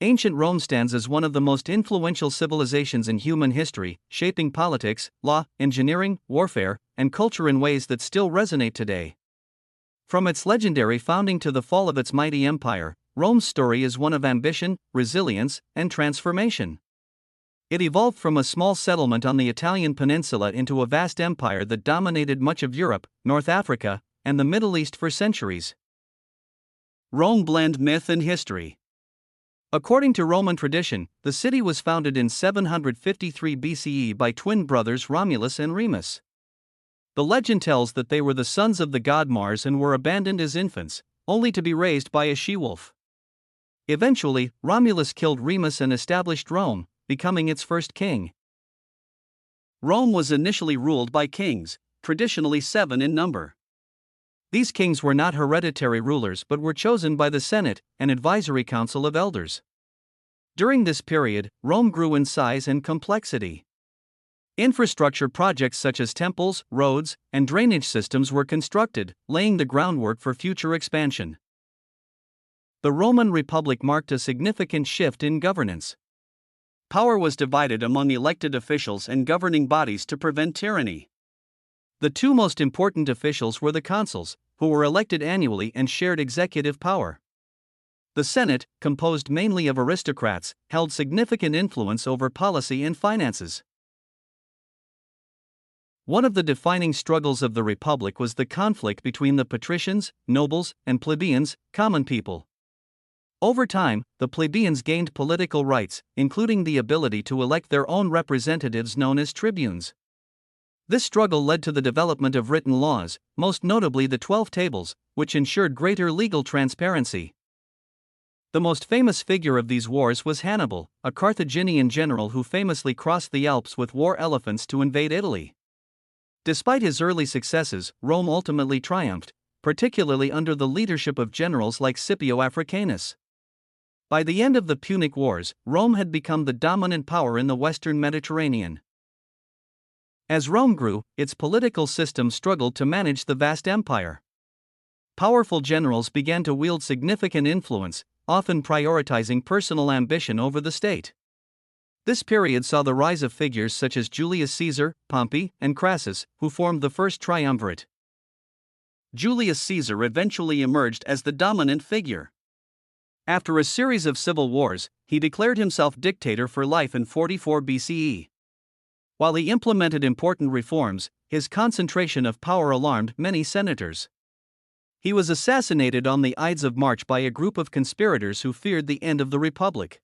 Ancient Rome stands as one of the most influential civilizations in human history, shaping politics, law, engineering, warfare, and culture in ways that still resonate today. From its legendary founding to the fall of its mighty empire, Rome's story is one of ambition, resilience, and transformation. It evolved from a small settlement on the Italian peninsula into a vast empire that dominated much of Europe, North Africa, and the Middle East for centuries. Rome blend myth and history. According to Roman tradition, the city was founded in 753 BCE by twin brothers Romulus and Remus. The legend tells that they were the sons of the god Mars and were abandoned as infants, only to be raised by a she-wolf. Eventually, Romulus killed Remus and established Rome, becoming its first king. Rome was initially ruled by kings, traditionally 7 in number. These kings were not hereditary rulers but were chosen by the Senate, an advisory council of elders. During this period, Rome grew in size and complexity. Infrastructure projects such as temples, roads, and drainage systems were constructed, laying the groundwork for future expansion. The Roman Republic marked a significant shift in governance. Power was divided among elected officials and governing bodies to prevent tyranny. The two most important officials were the consuls, who were elected annually and shared executive power. The Senate, composed mainly of aristocrats, held significant influence over policy and finances. One of the defining struggles of the Republic was the conflict between the patricians, nobles, and plebeians, common people. Over time, the plebeians gained political rights, including the ability to elect their own representatives known as tribunes. This struggle led to the development of written laws, most notably the 12 Tables, which ensured greater legal transparency. The most famous figure of these wars was Hannibal, a Carthaginian general who famously crossed the Alps with war elephants to invade Italy. Despite his early successes, Rome ultimately triumphed, particularly under the leadership of generals like Scipio Africanus. By the end of the Punic Wars, Rome had become the dominant power in the Western Mediterranean. As Rome grew, its political system struggled to manage the vast empire. Powerful generals began to wield significant influence, often prioritizing personal ambition over the state. This period saw the rise of figures such as Julius Caesar, Pompey, and Crassus, who formed the first triumvirate. Julius Caesar eventually emerged as the dominant figure. After a series of civil wars, he declared himself dictator for life in 44 BCE. While he implemented important reforms, his concentration of power alarmed many senators. He was assassinated on the Ides of March by a group of conspirators who feared the end of the Republic.